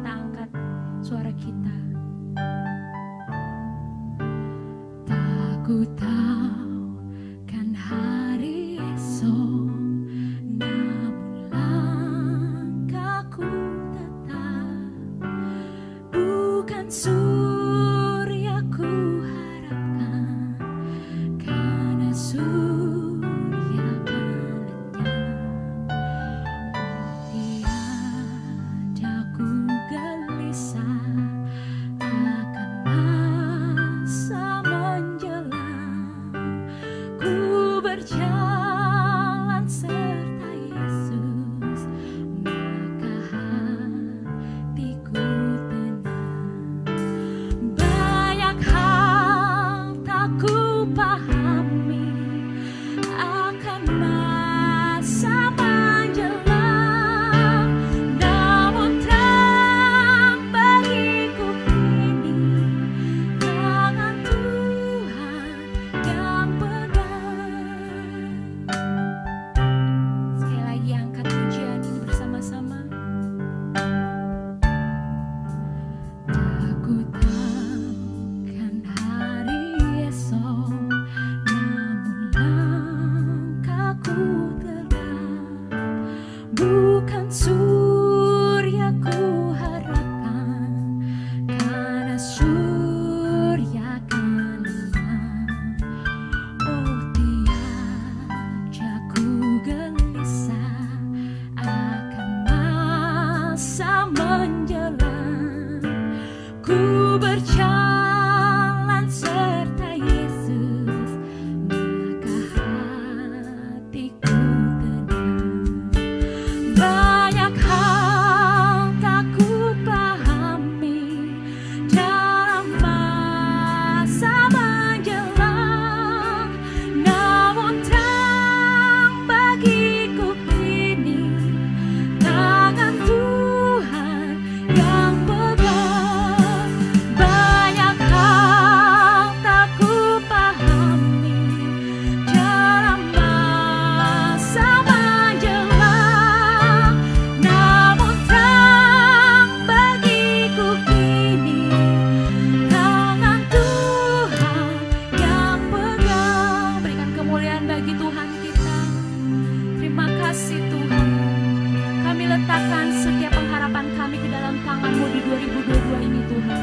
kita angkat suara kita. Tak ku tahu kan hari esok, namun langkahku tetap bukan surya ku harapkan, karena surya akan lenyap. Tiada ku gelisah akan masa menjelang, ku berjalan serta Yesus, maka hatiku tenang. Banyak hal tak ku pahami akan masa menjelang, namun terang bagiku kini tangan Tuhan yang pegang. Sekali lagi angkat pujian ini bersama-sama. Aku tahu kan hari esok, namun langkahku tegak, bukan surya ku harapkan, karena surya akan lenyap. Oh, tiada ku gelisah akan masa menjelang, ku berjalan serta Yesus, maka hatiku tenang. Banyak hal tak ku pahami dalam masa menjelang, namun terang bagiku kini tangan Tuhan yang pegang. Banyak hal tak ku pahami dalam masa menjelang, namun terang bagiku kini tangan Tuhan yang pegang. Berikan kemuliaan bagi Tuhan kita. Terima kasih Tuhan. Kami letakkan setiap pengharapan kami ke dalam tangan-Mu di 2022 ini Tuhan.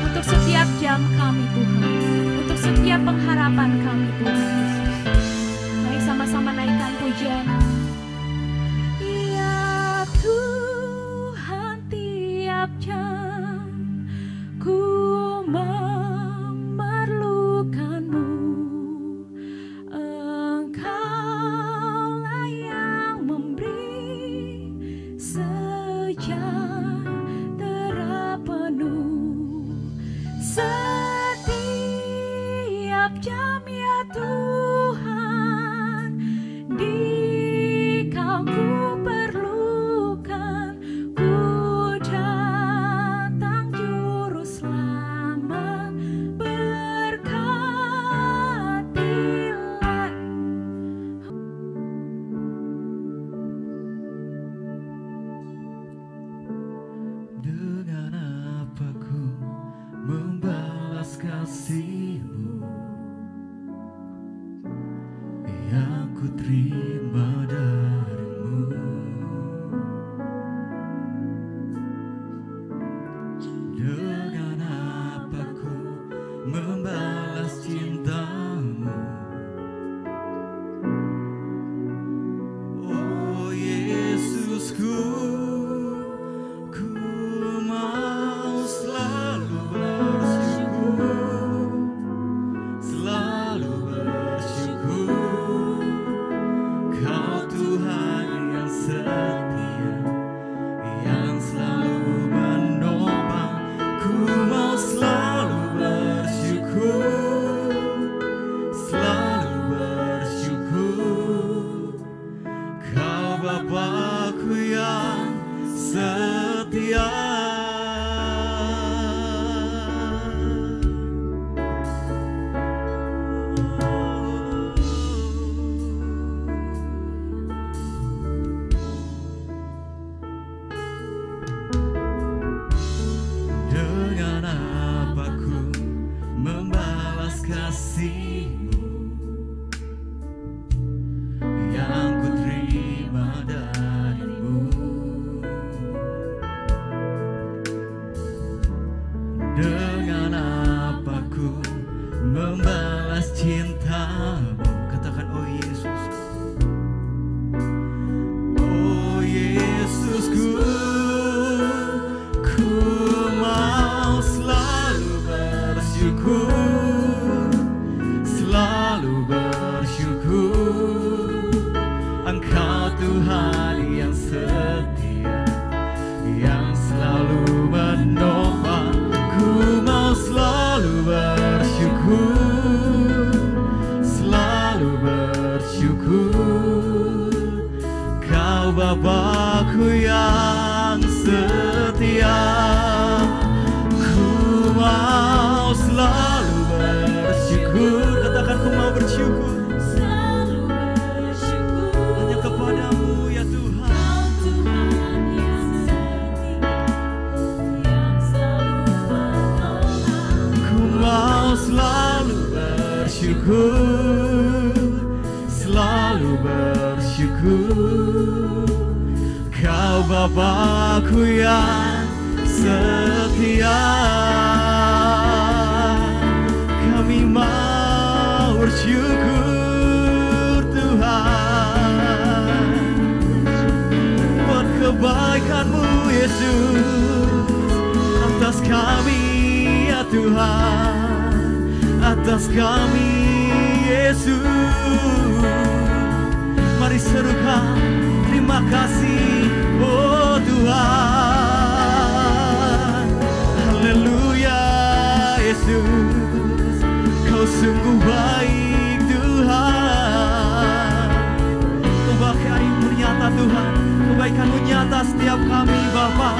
Untuk setiap jam kami Tuhan, untuk setiap pengharapan kami Tuhan Yesus. Mari sama-sama naikkan pujian. Ya Tuhan, tiap jam ku memerlukan-Mu. Engkaulah yang memberi sejahtera penuh setiap jam ya Tuhan. Di Kau ku perlukan, ku datang juru selamat, berkatilah. Dengan apa ku membalas kasih-Mu yang ku terima dari-Mu? Dengan apa ku membalas cinta-Mu? Oh Yesusku, ku mau selalu bersyukur, selalu bersyukur, kasih-Mu yang ku terima dari-Mu. Dengan apa ku membalas cinta-Mu? Katakan, oh Yesus, oh Yesusku, ku mau selalu bersyukur, selalu bersyukur. Engkau Tuhan yang setia, yang selalu menopang. Ku mau selalu bersyukur, selalu bersyukur. Kau Bapa-Ku yang setia, ku mau selalu bersyukur. Katakan, ku mau bersyukur Selalu bersyukur hanya kepadamu ya Tuhan. Tuhan yang setia, yang selalu menolong. Ku mau selalu bersyukur, selalu bersyukur. Kau Bapa-Ku yang setia, kami mau bersyukur Tuhan buat kebaikan-Mu Yesus atas kami ya Tuhan, atas kami Yesus. Mari serukan terima kasih oh Tuhan. Haleluya Yesus, Kau sungguh baik Tuhan. Kebaikan-Mu nyata Tuhan, kebaikan-Mu nyata setiap kami Bapa.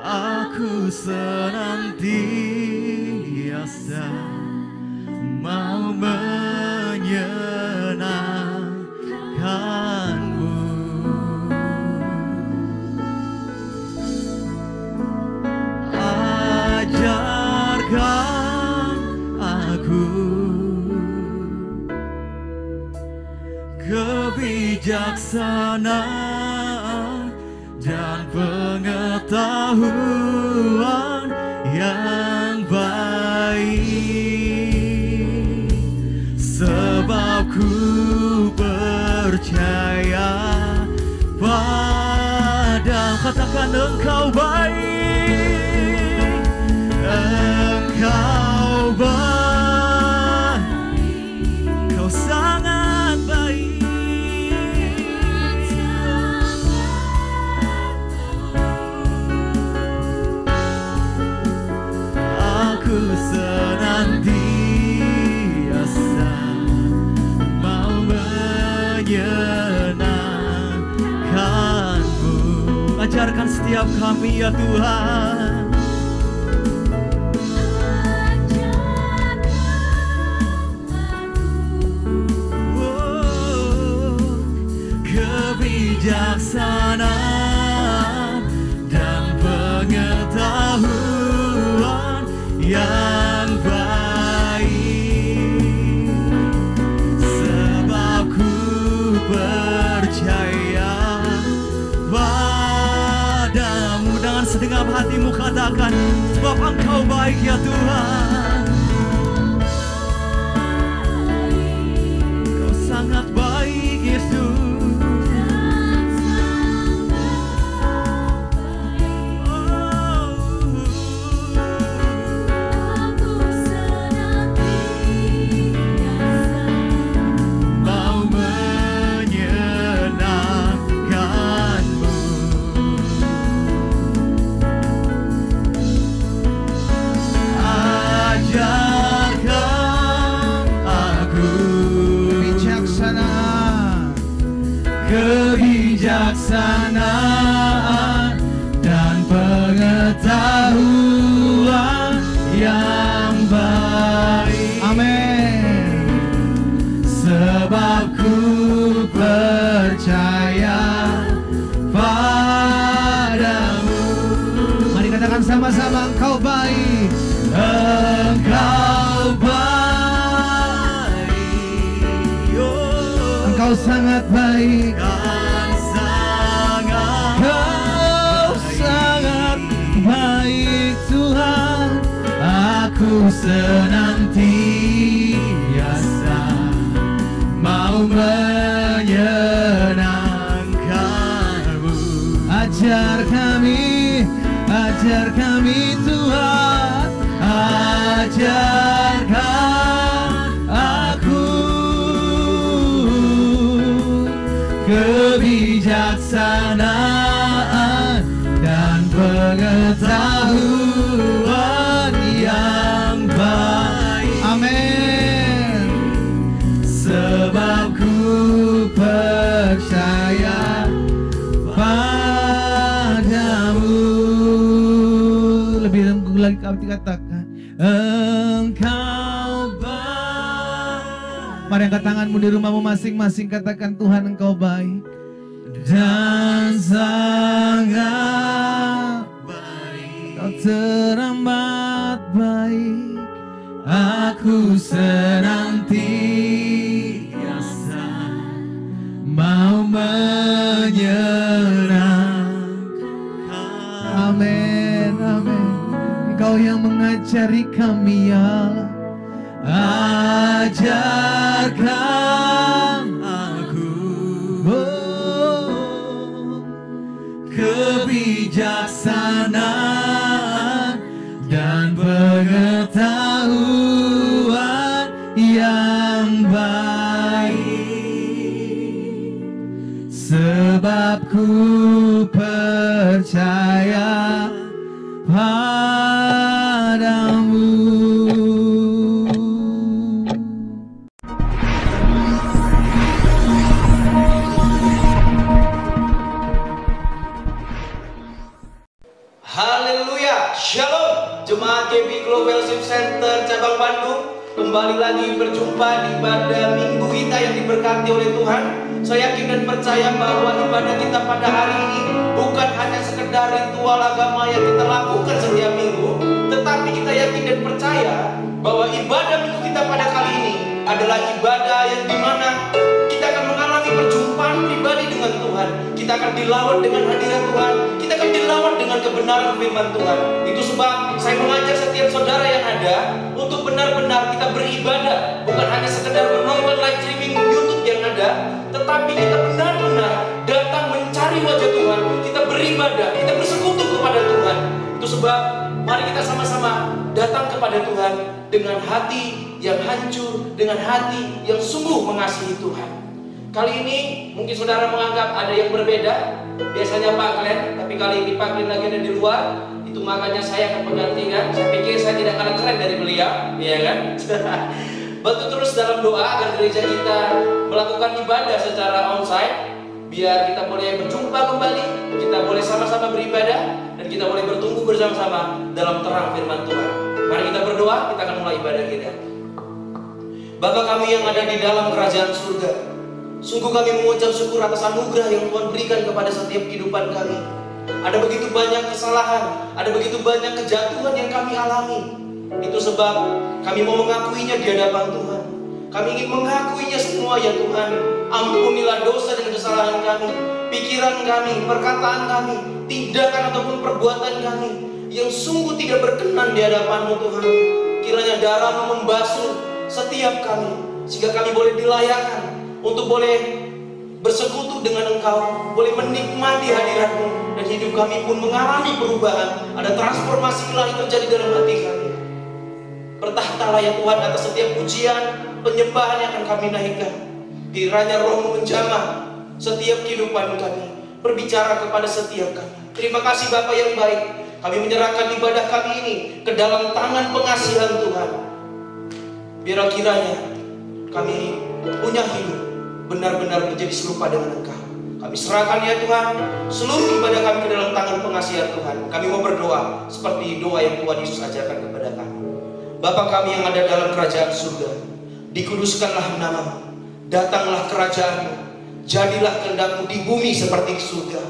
Aku senantiasa mau menyenangkan-Mu. Ajarkan aku kebijaksanaan dan pengetahuan yang baik, sebab ku percaya padamu. Katakan, Engkau baik, Engkau baik, Kau sangat baik. Aku senantiasa mau menyenangkan-Mu. Ajarkan setiap kami ya Tuhan. Kebijaksanaan dan pengetahuan yang baik, sebab ku percaya padamu. Dengan segenap hatimu katakan, sebab Engkau baik ya Tuhan. Kau sangat baik Yesus. bersama-sama. Engkau baik, Engkau baik, Engkau sangat baik, Engkau sangat baik Tuhan. Aku senantiasa mau menyenangkan-Mu. Ajar kami Tuhan, ajarkan aku kebijaksanaan dan pengetahuan yang baik. Amin. Sebab ku percaya padamu. Lebih lagi kami katakan, Engkau baik. Mari angkat tanganmu di rumahmu masing-masing, katakan, Tuhan Engkau baik dan sangat baik. Kau teramat baik. Aku senantiasa mau menyenangkan. Amin, amin. Engkau yang mengajari kami, ya Allah. Ajarkan aku kebijaksanaan dan pengetahuan yang baik. Sebab ku percaya padamu. Haleluya, Shalom Jemaat KB Global Worship Center Cabang Bandung. Kembali lagi berjumpa di ibadah minggu kita yang diberkati oleh Tuhan. Saya yakin dan percaya bahwa ibadah kita pada hari ini bukan hanya sekedar ritual agama yang kita lakukan setiap minggu, tetapi kita yakin dan percaya bahwa ibadah minggu kita pada kali ini adalah ibadah yang dimana kita akan mengalami perjumpaan pribadi dengan Tuhan. Kita akan dilawat dengan hadirat Tuhan. Kita akan dilawat dengan kebenaran firman Tuhan. Itu sebab saya mengajak setiap saudara yang ada untuk benar-benar kita beribadah, bukan hanya sekedar menonton live streaming YouTube yang ada, tetapi kita benar-benar datang mencari wajah Tuhan. Kita beribadah, kita bersekutu kepada Tuhan. Itu sebab mari kita sama-sama datang kepada Tuhan dengan hati yang hancur, dengan hati yang sungguh mengasihi Tuhan. Kali ini mungkin saudara menganggap ada yang berbeda. Biasanya Pak Glenn, tapi kali ini Pak Glenn lagi ada di luar. Itu makanya saya akan menggantikan. Saya pikir saya tidak kalah keren dari beliau, ya kan? Bantu terus dalam doa agar gereja kita melakukan ibadah secara onsite, biar kita boleh berjumpa kembali, kita boleh sama-sama beribadah, dan kita boleh bertumbuh bersama-sama dalam terang firman Tuhan. Mari kita berdoa, kita akan mulai ibadah kita. Bapa kami yang ada di dalam kerajaan surga, sungguh kami mengucap syukur atas anugerah yang Tuhan berikan kepada setiap kehidupan kami. Ada begitu banyak kesalahan, ada begitu banyak kejatuhan yang kami alami. Itu sebab kami mau mengakuinya di hadapan Tuhan. Kami ingin mengakuinya semua, ya Tuhan. Ampunilah dosa dan kesalahan kami, pikiran kami, perkataan kami, tindakan ataupun perbuatan kami yang sungguh tidak berkenan di hadapan-Mu, Tuhan. Kiranya darah-Mu membasuh setiap kami, sehingga kami boleh dilayakkan untuk boleh bersekutu dengan Engkau, boleh menikmati hadirat-Mu, dan hidup kami pun mengalami perubahan. Ada transformasi ilahi terjadi dalam hati kami. Bertahtalah ya Tuhan atas setiap pujian, penyembahan yang akan kami naikkan. Kiranya Roh-Mu menjamah setiap kehidupan kami, berbicara kepada setiap kami. Terima kasih Bapa yang baik. Kami menyerahkan ibadah kami ini ke dalam tangan pengasihan Tuhan. Biar kiranya kami punya hidup benar-benar menjadi serupa dengan Engkau. Kami serahkan ya Tuhan seluruh ibadah kami ke dalam tangan pengasihan Tuhan. Kami mau berdoa seperti doa yang Tuhan Yesus ajarkan kepada kami. Bapa kami yang ada dalam kerajaan surga, dikuduskanlah nama-Mu, datanglah kerajaan-Mu, jadilah kehendak-Mu di bumi seperti di surga.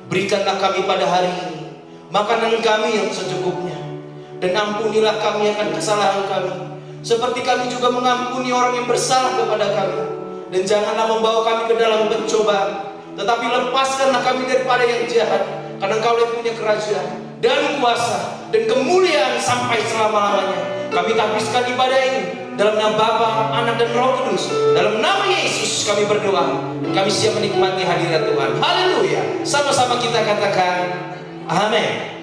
Berikanlah kami pada hari ini makanan kami yang secukupnya. Dan ampunilah kami akan kesalahan kami, seperti kami juga mengampuni orang yang bersalah kepada kami. Dan janganlah membawa kami ke dalam pencobaan, tetapi lepaskanlah kami daripada yang jahat. Karena Engkau yang punya kerajaan dan kuasa dan kemuliaan sampai selama-lamanya. Kami habiskan ibadah ini dalam nama Bapa, Anak, dan Roh Kudus. Dalam nama Yesus kami berdoa. Dan kami siap menikmati hadirat Tuhan. Haleluya. Sama-sama kita katakan amin.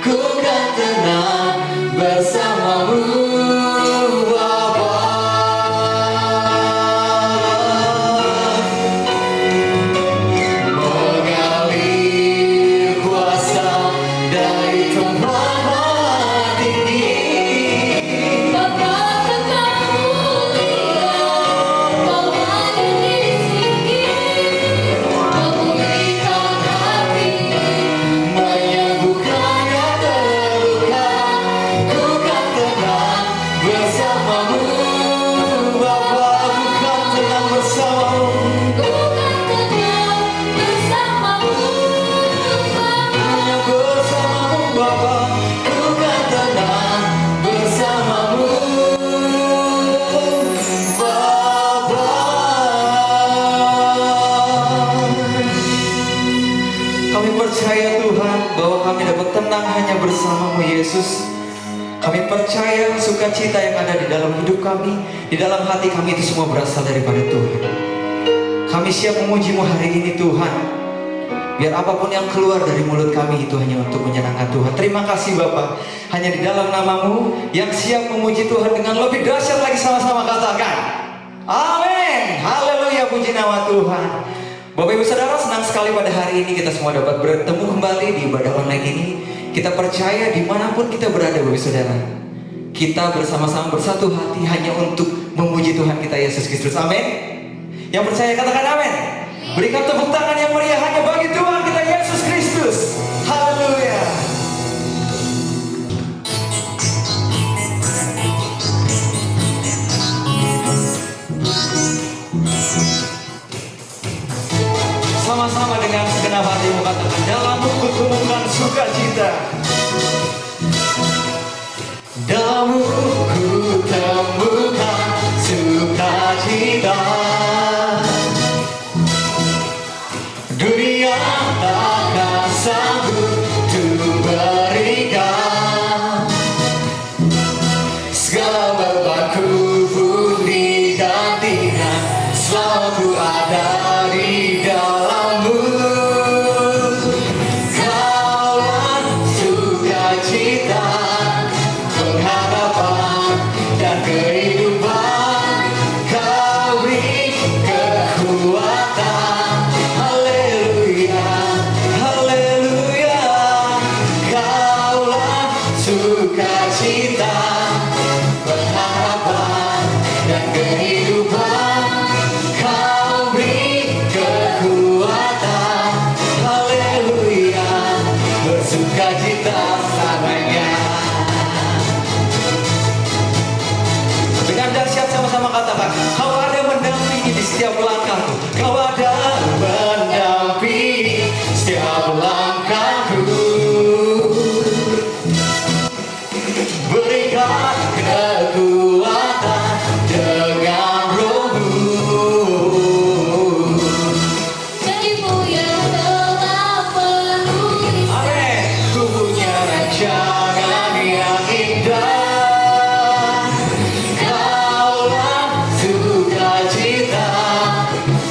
Ku kan tenang bersamamu. namamu Yesus. Kami percaya sukacita yang ada di dalam hidup kami, di dalam hati kami itu semua berasal daripada Tuhan. Kami siap memuji-Mu hari ini Tuhan. Biar apapun yang keluar dari mulut kami itu hanya untuk menyenangkan Tuhan. Terima kasih Bapa. Hanya di dalam namamu yang siap memuji Tuhan dengan lebih dahsyat lagi, sama-sama katakan amin. Haleluya, puji nama Tuhan. Bapak Ibu Saudara, senang sekali pada hari ini kita semua dapat bertemu kembali di ibadah online ini. Kita percaya dimanapun kita berada Bapak Ibu Saudara, kita bersama-sama bersatu hati hanya untuk memuji Tuhan kita Yesus Kristus. Amin. Yang percaya katakan amin. Berikan tepuk tangan yang meriah hanya bagi Tuhan kita Yesus Kristus. Haleluya. Sama-sama dengan segenap hatimu katakan, dalammu kutemukan sukacita. Dalammu kutemukan sukacita. Dunia takkan sanggup untuk berikan. Segala bebanku pun digantikan selama ku ada di dalammu. Kaulah sukacita, pengharapan dan kehidupan. Kau beri kekuatan. Haleluya, haleluya. Kaulah sukacita, pengharapan dan kehidupan. Kau beri kekuatan. Haleluya, bersukacita selamanya. Dengan dahsyat sama-sama katakan, kau ada mendampingi di setiap langkahku. Kau ada mendampingi setiap langkahku. Berikan kekuatan dengan Roh-Mu. Janjimu yang telah penuhi. Amin. Ku punya rancangan yang indah. Kaulah sukacita,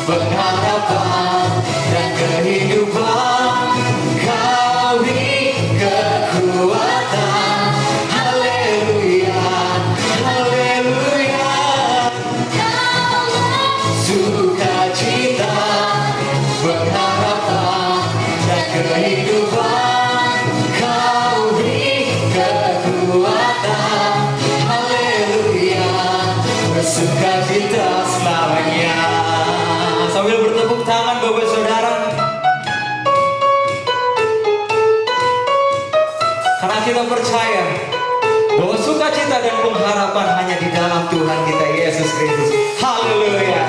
pengharapan dan kehidupan. Kau beri kekuatan. Haleluya, haleluya. Kaulah Sukacita, pengharapan dan kehidupan. Kau beri kekuatan. Haleluya, bersukacita selamanya. Sambil bertepuk tangan Bapak Saudara, karena kita percaya bahwa sukacita dan pengharapan hanya di dalam Tuhan kita Yesus Kristus. Haleluya.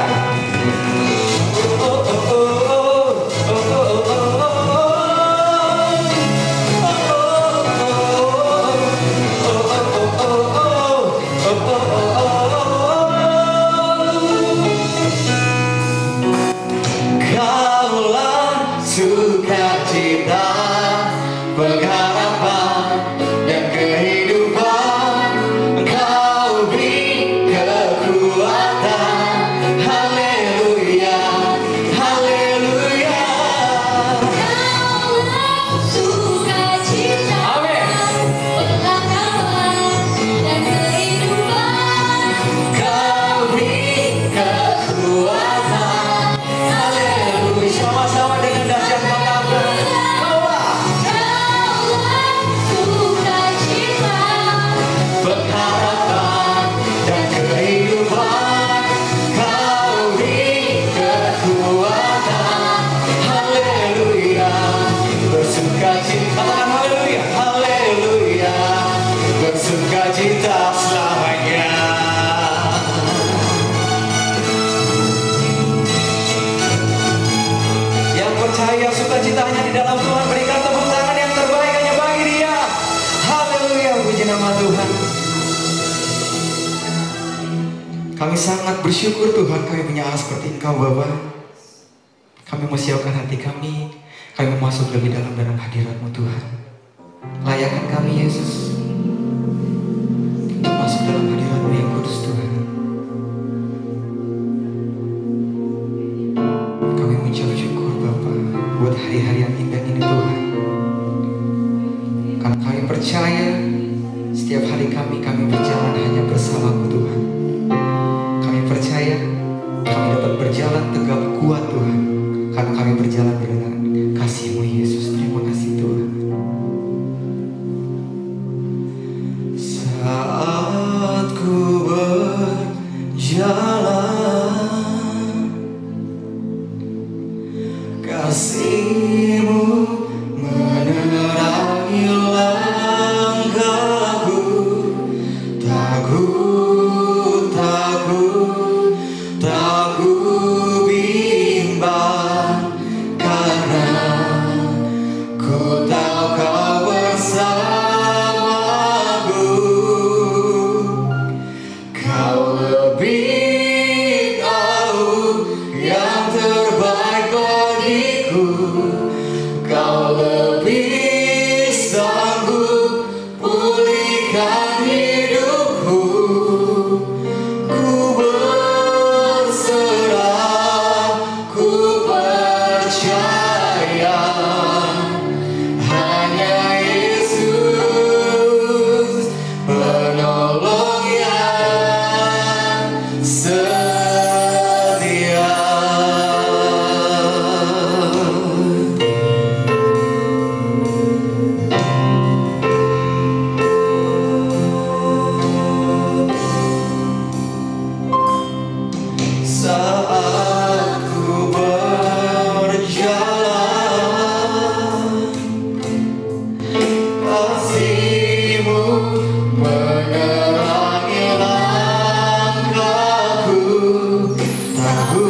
Kaulah sukacita, pengharapan dan kehidupan. Kau beri kekuatan. Haleluya, haleluya. Kaulah sukacita, Amin. pengharapan dan kehidupan. Kau beri kekuatan. Haleluya. Sama-sama dengan dahsyat katakan, kaulah sukacita, pengharapan dan kehidupan. Kau beri kekuatan. Haleluya, bersukacita. Katakan haleluya, haleluya, bersukacita selamanya. Yang percaya sukacita hanya di dalam Tuhan, berikan tepuk tangan yang terbaik hanya bagi Dia. Haleluya, puji nama Tuhan. Kami sangat bersyukur Tuhan, kami punya Allah seperti Engkau Bapa. Kami mau siapkan hati kami mau masuk lebih dalam hadirat-Mu Tuhan. Layakkan kami Yesus untuk masuk dalam hadirat-Mu yang kudus Tuhan. Kami mengucap syukur Bapa buat hari-hari yang indah ini Tuhan. Karena kami percaya setiap hari kami berjalan hanya bersama-Mu Tuhan. Kami percaya kami dapat berjalan tegap kuat Tuhan, karena kami berjalan dengan kasih-Mu Yesus. Terima kasih Tuhan. Saat ku berjalan, kasih-Mu menerangi langkahku. Tak ku bimbang, karena ku tahu Kau bersamaku. Kau lebih tahu yang terbaik bagiku. Kau lebih sanggup pulihkan hidupku. Ku berserah, ku percaya hanya Yesus penolong yang setia. Saat ku berjalan, kasih-Mu menerangi langkahku. Tak ku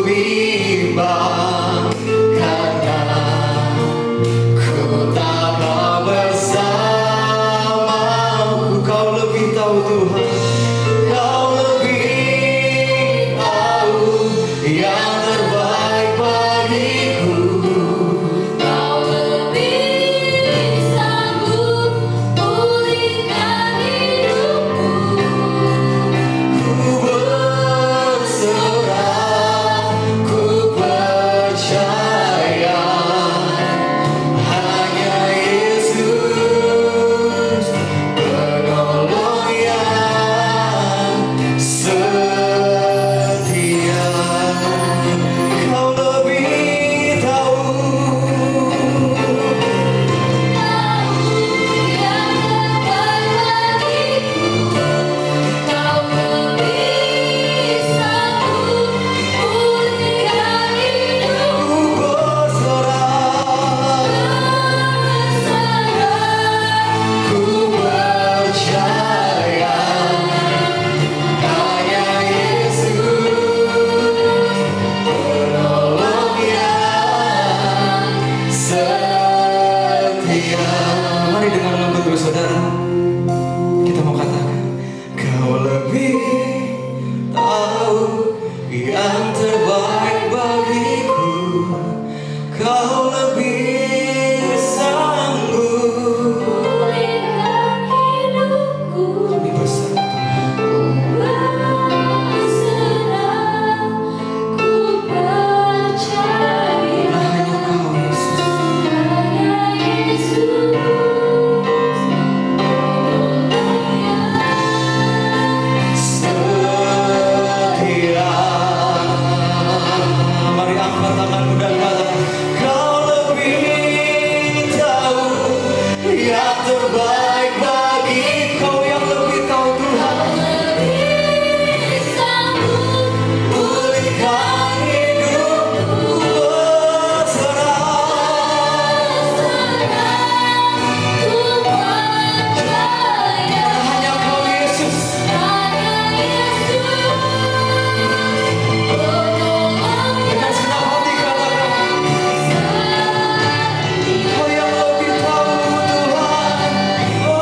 bimbang, karena ku tahu Kau bersamaku. Kau lebih tahu Tuhan, Kau lebih tahu yang terbaik bagiku. Kau lebih sanggup pulihkan hidupku. Ku berserah, ku percaya hanya Yesus penolong yang setia. Kau lebih tahu Yang terbaik bagiku. Kau lebih sanggup pulihkan hidupku. ku berserah, ku percaya hanya Yesus penolong yang setia. Mari dengan lembut bersaudara, kita mau katakan, Kau lebih tahu yang terbaik bagiku. Kau lebih sanggup Pulihkan hidupku. kami bersama Berserah, ku percaya hanya Kau Yesus. hanya Yesus penolong yang Setia. Mari angkat tanganmu dan katakan, Kau lebih tahu yang terbaik bagi Kau yang lebih tahu Tuhan. lebih sanggup Pulihkan hidupku, berserah, ku percaya hanya Kau Yesus. hanya Yesus penolong Dengan segenap hati katakan, yang Kau yang lebih tahu Tuhan. Oh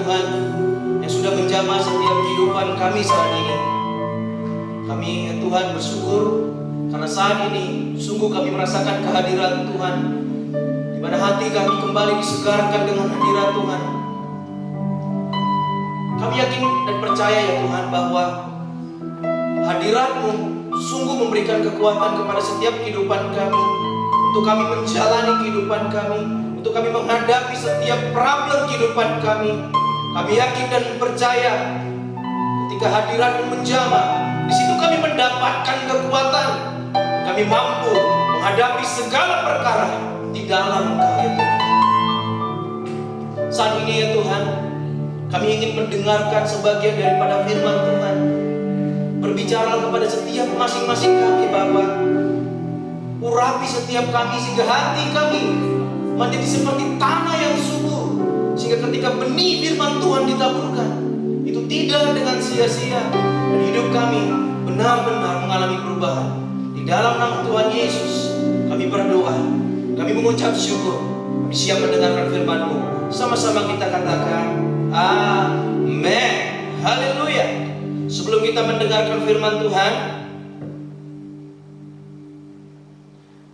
Tuhan yang sudah menjamah setiap kehidupan kami saat ini. Kami ya Tuhan bersyukur karena saat ini sungguh kami merasakan kehadiran Tuhan, di mana hati kami kembali disegarkan dengan hadirat Tuhan. Kami yakin dan percaya ya Tuhan bahwa hadirat-Mu sungguh memberikan kekuatan kepada setiap kehidupan kami, untuk kami menjalani kehidupan kami, untuk kami menghadapi setiap problem kehidupan kami. Kami yakin dan percaya ketika hadirat-Mu menjamah, di situ kami mendapatkan kekuatan. Kami mampu menghadapi segala perkara di dalam Engkau ya Tuhan. Saat ini ya Tuhan, kami ingin mendengarkan sebagian daripada firman Tuhan. Berbicara kepada setiap masing-masing kami Bapa. Urapi setiap kami sehingga hati kami menjadi seperti tanah yang subur, sehingga ketika benih firman Tuhan ditaburkan, itu tidak dengan sia-sia, dan hidup kami benar-benar mengalami perubahan. Di dalam nama Tuhan Yesus kami berdoa, kami mengucap syukur, kami siap mendengarkan firman-Mu. Sama-sama kita katakan amin. Haleluya. Sebelum kita mendengarkan firman Tuhan,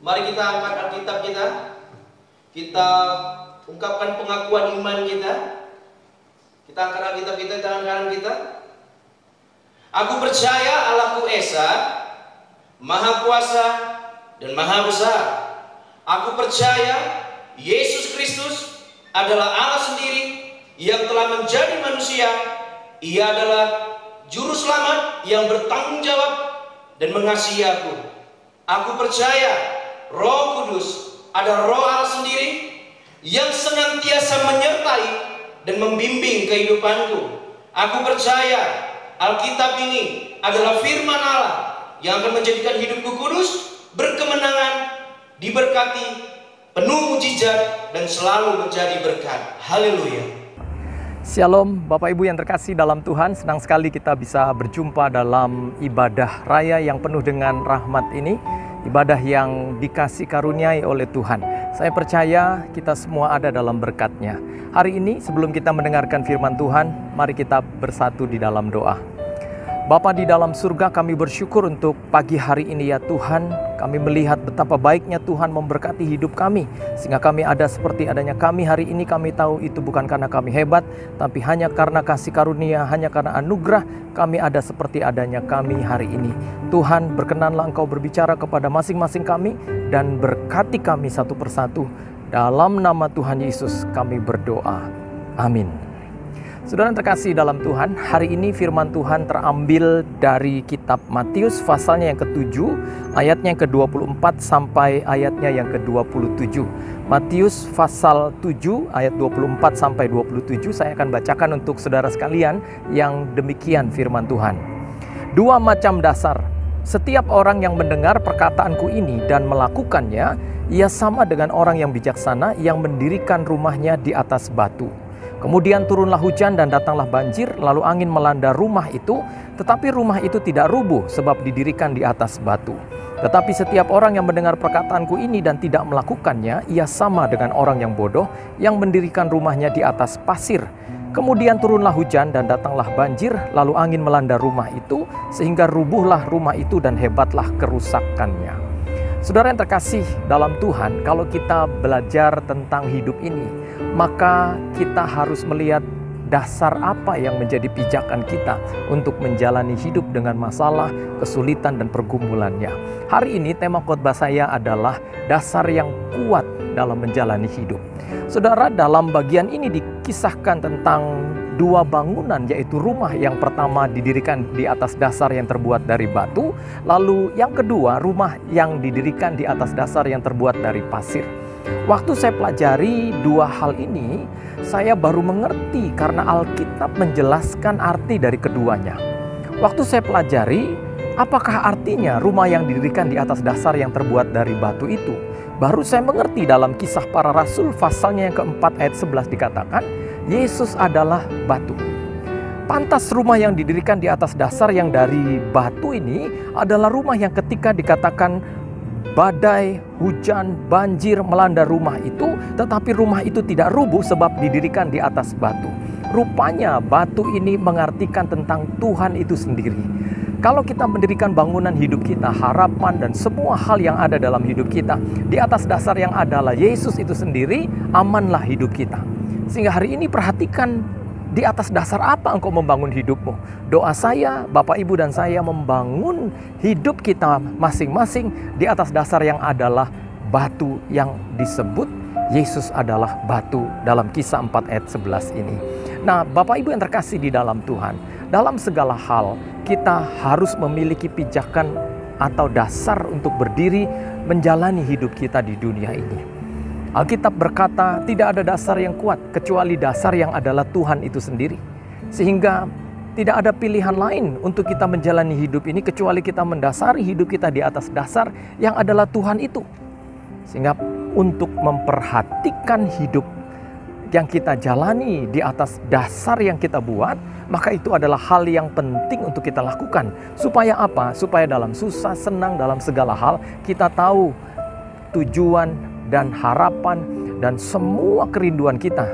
mari kita angkat Alkitab kita. Kita ungkapkan pengakuan iman kita. Kita angkat Alkitab kita, tangan kanan kita. Aku percaya Allahku Esa, Maha Kuasa dan Maha Besar. Aku percaya Yesus Kristus adalah Allah sendiri yang telah menjadi manusia. Ia adalah Juru Selamat yang bertanggung jawab dan mengasihi aku. Aku percaya Roh Kudus ada Roh Allah sendiri yang senantiasa menyertai dan membimbing kehidupanku. Aku percaya Alkitab ini adalah firman Allah yang akan menjadikan hidupku kudus, berkemenangan, diberkati, penuh mujizat, dan selalu menjadi berkat. Haleluya. Shalom Bapak Ibu yang terkasih dalam Tuhan, senang sekali kita bisa berjumpa dalam ibadah raya yang penuh dengan rahmat ini, ibadah yang dikasih karuniai oleh Tuhan. Saya percaya kita semua ada dalam berkat-Nya. Hari ini sebelum kita mendengarkan firman Tuhan, mari kita bersatu di dalam doa. Bapa di dalam surga, kami bersyukur untuk pagi hari ini ya Tuhan. Kami melihat betapa baiknya Tuhan memberkati hidup kami, sehingga kami ada seperti adanya kami hari ini. Kami tahu itu bukan karena kami hebat, tapi hanya karena kasih karunia, hanya karena anugerah kami ada seperti adanya kami hari ini. Tuhan, berkenanlah Engkau berbicara kepada masing-masing kami dan berkati kami satu persatu. Dalam nama Tuhan Yesus kami berdoa. Amin. Saudara yang terkasih dalam Tuhan, hari ini firman Tuhan terambil dari kitab Matius pasalnya yang ke-7, ayatnya yang ke-24 sampai ayatnya yang ke-27. Matius pasal 7 ayat 24 sampai 27 saya akan bacakan untuk saudara sekalian yang demikian firman Tuhan. Dua macam dasar. Setiap orang yang mendengar perkataanku ini dan melakukannya, ia sama dengan orang yang bijaksana yang mendirikan rumahnya di atas batu. Kemudian turunlah hujan dan datanglah banjir, lalu angin melanda rumah itu, tetapi rumah itu tidak rubuh sebab didirikan di atas batu. Tetapi setiap orang yang mendengar perkataanku ini dan tidak melakukannya, ia sama dengan orang yang bodoh yang mendirikan rumahnya di atas pasir. Kemudian turunlah hujan dan datanglah banjir, lalu angin melanda rumah itu, sehingga rubuhlah rumah itu dan hebatlah kerusakannya. Saudara yang terkasih dalam Tuhan, kalau kita belajar tentang hidup ini, maka kita harus melihat dasar apa yang menjadi pijakan kita untuk menjalani hidup dengan masalah, kesulitan, dan pergumulannya. Hari ini tema khotbah saya adalah dasar yang kuat dalam menjalani hidup. Saudara, dalam bagian ini dikisahkan tentang dua bangunan, yaitu rumah yang pertama didirikan di atas dasar yang terbuat dari batu, lalu yang kedua rumah yang didirikan di atas dasar yang terbuat dari pasir. Waktu saya pelajari dua hal ini, saya baru mengerti karena Alkitab menjelaskan arti dari keduanya. Waktu saya pelajari, apakah artinya rumah yang didirikan di atas dasar yang terbuat dari batu itu? Baru saya mengerti dalam Kisah Para Rasul pasalnya yang keempat ayat 11 dikatakan, Yesus adalah batu. Pantas rumah yang didirikan di atas dasar yang dari batu ini adalah rumah yang ketika dikatakan badai, hujan, banjir melanda rumah itu, tetapi rumah itu tidak rubuh sebab didirikan di atas batu. Rupanya batu ini mengartikan tentang Tuhan itu sendiri. Kalau kita mendirikan bangunan hidup kita, harapan dan semua hal yang ada dalam hidup kita di atas dasar yang adalah Yesus itu sendiri, amanlah hidup kita. Sehingga hari ini perhatikan, di atas dasar apa engkau membangun hidupmu. Doa saya, Bapak Ibu dan saya membangun hidup kita masing-masing di atas dasar yang adalah batu yang disebut Yesus adalah batu dalam Kisah 4 ayat 11 ini. Nah, Bapak Ibu yang terkasih di dalam Tuhan, dalam segala hal kita harus memiliki pijakan atau dasar untuk berdiri menjalani hidup kita di dunia ini. Alkitab berkata tidak ada dasar yang kuat kecuali dasar yang adalah Tuhan itu sendiri. Sehingga tidak ada pilihan lain untuk kita menjalani hidup ini kecuali kita mendasari hidup kita di atas dasar yang adalah Tuhan itu. Sehingga untuk memperhatikan hidup yang kita jalani di atas dasar yang kita buat, maka itu adalah hal yang penting untuk kita lakukan. Supaya apa? Supaya dalam susah, senang, dalam segala hal kita tahu tujuan dan harapan dan semua kerinduan kita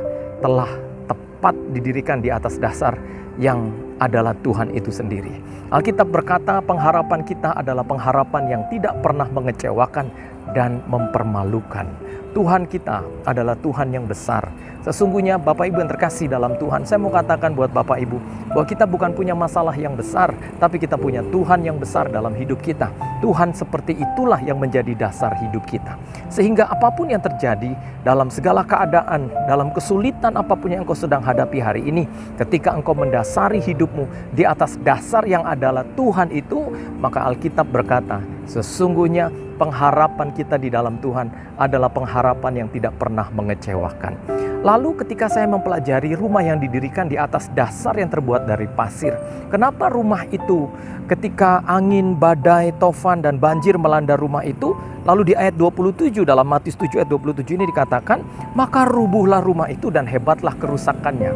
telah tepat didirikan di atas dasar yang adalah Tuhan itu sendiri. Alkitab berkata pengharapan kita adalah pengharapan yang tidak pernah mengecewakan dan mempermalukan. Tuhan kita adalah Tuhan yang besar. Sesungguhnya Bapak Ibu yang terkasih dalam Tuhan, saya mau katakan buat Bapak Ibu bahwa kita bukan punya masalah yang besar, tapi kita punya Tuhan yang besar dalam hidup kita. Tuhan seperti itulah yang menjadi dasar hidup kita. Sehingga apapun yang terjadi dalam segala keadaan, dalam kesulitan apapun yang engkau sedang hadapi hari ini, ketika engkau mendasari hidupmu di atas dasar yang adalah Tuhan itu, maka Alkitab berkata, sesungguhnya pengharapan kita di dalam Tuhan adalah pengharapan yang tidak pernah mengecewakan. Lalu ketika saya mempelajari rumah yang didirikan di atas dasar yang terbuat dari pasir, kenapa rumah itu ketika angin, badai, tofan, dan banjir melanda rumah itu, lalu di ayat 27 dalam Matius 7 ayat 27 ini dikatakan, maka rubuhlah rumah itu dan hebatlah kerusakannya.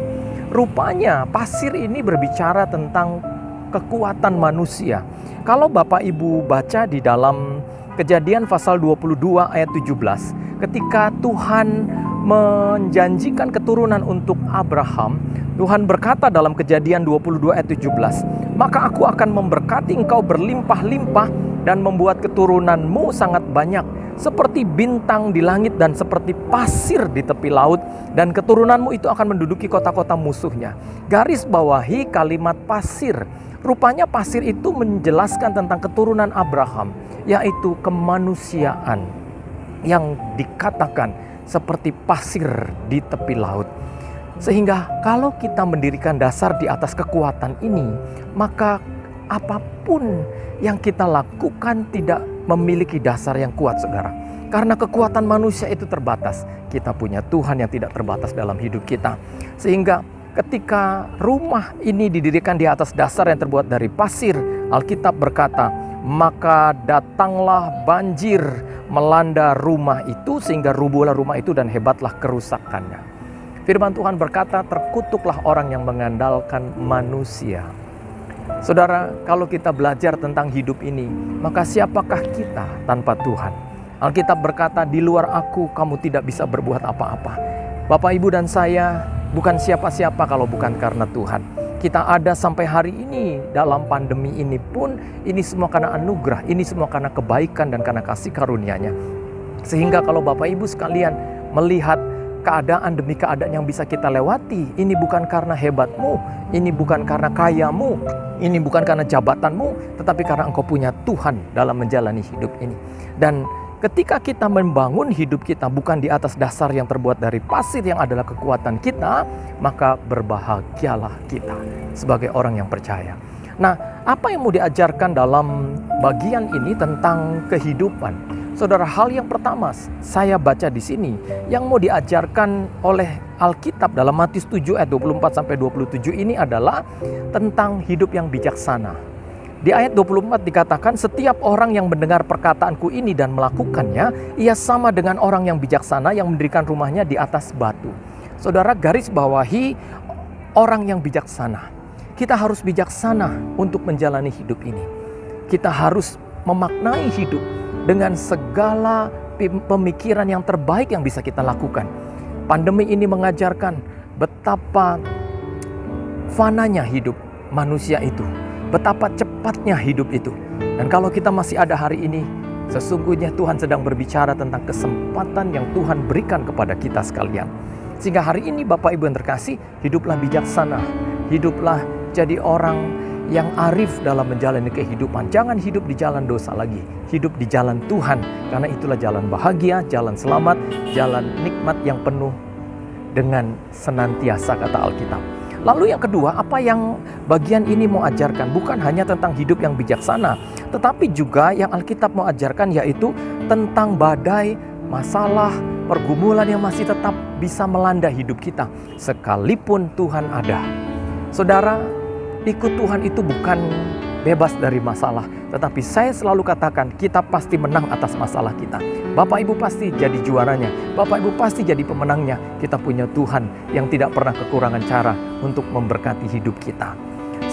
Rupanya pasir ini berbicara tentang kekuatan manusia. Kalau Bapak Ibu baca di dalam Kejadian pasal 22 ayat 17, ketika Tuhan menjanjikan keturunan untuk Abraham, Tuhan berkata dalam Kejadian 22 ayat 17, maka aku akan memberkati engkau berlimpah-limpah dan membuat keturunanmu sangat banyak, seperti bintang di langit dan seperti pasir di tepi laut, dan keturunanmu itu akan menduduki kota-kota musuhnya. Garis bawahi kalimat pasir. Rupanya pasir itu menjelaskan tentang keturunan Abraham, yaitu kemanusiaan yang dikatakan seperti pasir di tepi laut. Sehingga kalau kita mendirikan dasar di atas kekuatan ini, maka apapun yang kita lakukan tidak memiliki dasar yang kuat, saudara. Karena kekuatan manusia itu terbatas. Kita punya Tuhan yang tidak terbatas dalam hidup kita. Sehingga ketika rumah ini didirikan di atas dasar yang terbuat dari pasir, Alkitab berkata, maka datanglah banjir melanda rumah itu sehingga rubuhlah rumah itu dan hebatlah kerusakannya. Firman Tuhan berkata, terkutuklah orang yang mengandalkan manusia. Saudara, kalau kita belajar tentang hidup ini, maka siapakah kita tanpa Tuhan? Alkitab berkata, di luar aku kamu tidak bisa berbuat apa-apa. Bapak, Ibu, dan saya bukan siapa-siapa kalau bukan karena Tuhan. Kita ada sampai hari ini dalam pandemi ini pun, ini semua karena anugerah, ini semua karena kebaikan dan karena kasih karunia-Nya. Sehingga kalau Bapak Ibu sekalian melihat keadaan demi keadaan yang bisa kita lewati, ini bukan karena hebatmu, ini bukan karena kayamu, ini bukan karena jabatanmu, tetapi karena engkau punya Tuhan dalam menjalani hidup ini. Dan ketika kita membangun hidup kita bukan di atas dasar yang terbuat dari pasir yang adalah kekuatan kita, maka berbahagialah kita sebagai orang yang percaya. Nah, apa yang mau diajarkan dalam bagian ini tentang kehidupan? Saudara, hal yang pertama saya baca di sini yang mau diajarkan oleh Alkitab dalam Matius 7 ayat 24 sampai 27 ini adalah tentang hidup yang bijaksana. Di ayat 24 dikatakan, setiap orang yang mendengar perkataanku ini dan melakukannya, ia sama dengan orang yang bijaksana yang mendirikan rumahnya di atas batu. Saudara, garis bawahi orang yang bijaksana. Kita harus bijaksana untuk menjalani hidup ini. Kita harus memaknai hidup dengan segala pemikiran yang terbaik yang bisa kita lakukan. Pandemi ini mengajarkan betapa fananya hidup manusia itu, betapa cepatnya hidup itu. Dan kalau kita masih ada hari ini, sesungguhnya Tuhan sedang berbicara tentang kesempatan yang Tuhan berikan kepada kita sekalian. Sehingga hari ini Bapak Ibu yang terkasih, hiduplah bijaksana, hiduplah jadi orang yang arif dalam menjalani kehidupan. Jangan hidup di jalan dosa lagi, hidup di jalan Tuhan, karena itulah jalan bahagia, jalan selamat, jalan nikmat yang penuh dengan senantiasa, kata Alkitab. Lalu yang kedua, apa yang bagian ini mau ajarkan? Bukan hanya tentang hidup yang bijaksana, tetapi juga yang Alkitab mau ajarkan yaitu tentang badai, masalah, pergumulan yang masih tetap bisa melanda hidup kita sekalipun Tuhan ada. Saudara, ikut Tuhan itu bukan bebas dari masalah, tetapi saya selalu katakan kita pasti menang atas masalah kita. Bapak Ibu pasti jadi juaranya, Bapak Ibu pasti jadi pemenangnya. Kita punya Tuhan yang tidak pernah kekurangan cara untuk memberkati hidup kita.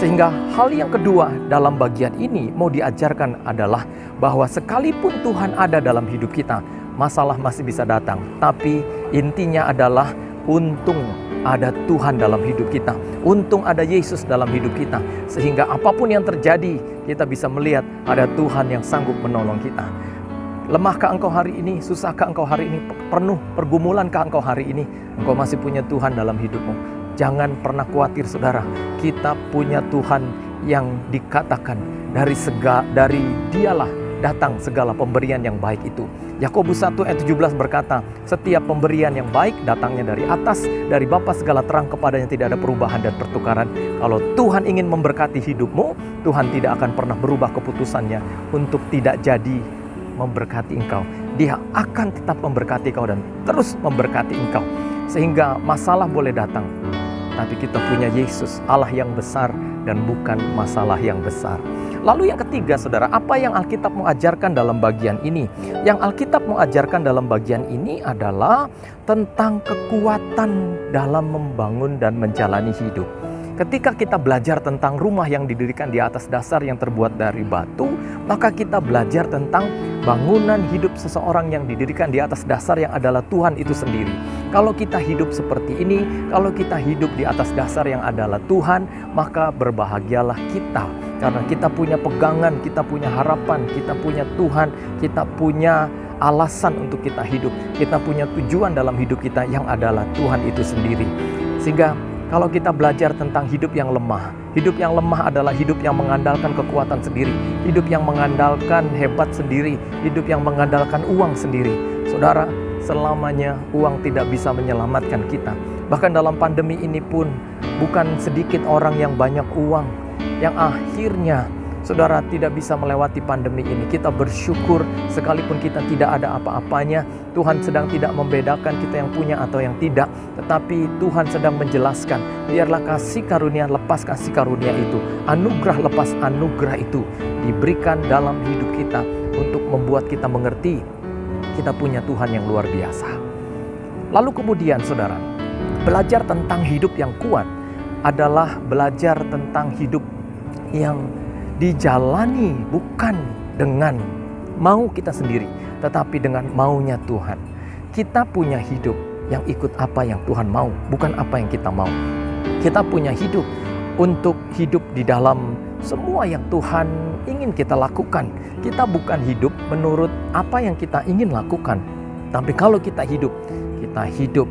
Sehingga hal yang kedua dalam bagian ini mau diajarkan adalah bahwa sekalipun Tuhan ada dalam hidup kita, masalah masih bisa datang. Tapi intinya adalah untung ada Tuhan dalam hidup kita. Untung ada Yesus dalam hidup kita. Sehingga apapun yang terjadi, kita bisa melihat ada Tuhan yang sanggup menolong kita. Lemahkah engkau hari ini? Susahkah engkau hari ini? Penuh pergumulankah engkau hari ini? Engkau masih punya Tuhan dalam hidupmu. Jangan pernah khawatir saudara. Kita punya Tuhan yang dikatakan dari Dialah datang segala pemberian yang baik itu. Yakobus 1 ayat 17 berkata, setiap pemberian yang baik datangnya dari atas, dari Bapa segala terang, kepadanya tidak ada perubahan dan pertukaran. Kalau Tuhan ingin memberkati hidupmu, Tuhan tidak akan pernah berubah keputusannya untuk tidak jadi memberkati engkau. Dia akan tetap memberkati engkau dan terus memberkati engkau. Sehingga masalah boleh datang, tapi kita punya Yesus, Allah yang besar dan bukan masalah yang besar. Lalu yang ketiga saudara, apa yang Alkitab mau ajarkan dalam bagian ini? Yang Alkitab mau ajarkan dalam bagian ini adalah tentang kekuatan dalam membangun dan menjalani hidup. Ketika kita belajar tentang rumah yang didirikan di atas dasar yang terbuat dari batu, maka kita belajar tentang bangunan hidup seseorang yang didirikan di atas dasar yang adalah Tuhan itu sendiri. Kalau kita hidup seperti ini, kalau kita hidup di atas dasar yang adalah Tuhan, maka berbahagialah kita. Karena kita punya pegangan, kita punya harapan, kita punya Tuhan, kita punya alasan untuk kita hidup. Kita punya tujuan dalam hidup kita yang adalah Tuhan itu sendiri. Sehingga kalau kita belajar tentang hidup yang lemah adalah hidup yang mengandalkan kekuatan sendiri, hidup yang mengandalkan hebat sendiri, hidup yang mengandalkan uang sendiri. Saudara, selamanya uang tidak bisa menyelamatkan kita. Bahkan dalam pandemi ini pun bukan sedikit orang yang banyak uang yang akhirnya saudara tidak bisa melewati pandemi ini. Kita bersyukur sekalipun kita tidak ada apa-apanya. Tuhan sedang tidak membedakan kita yang punya atau yang tidak, tetapi Tuhan sedang menjelaskan, biarlah kasih karunia lepas kasih karunia itu, anugerah lepas anugerah itu diberikan dalam hidup kita untuk membuat kita mengerti kita punya Tuhan yang luar biasa. Lalu kemudian saudara, belajar tentang hidup yang kuat adalah belajar tentang hidup yang dijalani bukan dengan mau kita sendiri, tetapi dengan maunya Tuhan. Kita punya hidup yang ikut apa yang Tuhan mau, bukan apa yang kita mau. Kita punya hidup untuk hidup di dalam semua yang Tuhan ingin kita lakukan. Kita bukan hidup menurut apa yang kita ingin lakukan, tapi kalau kita hidup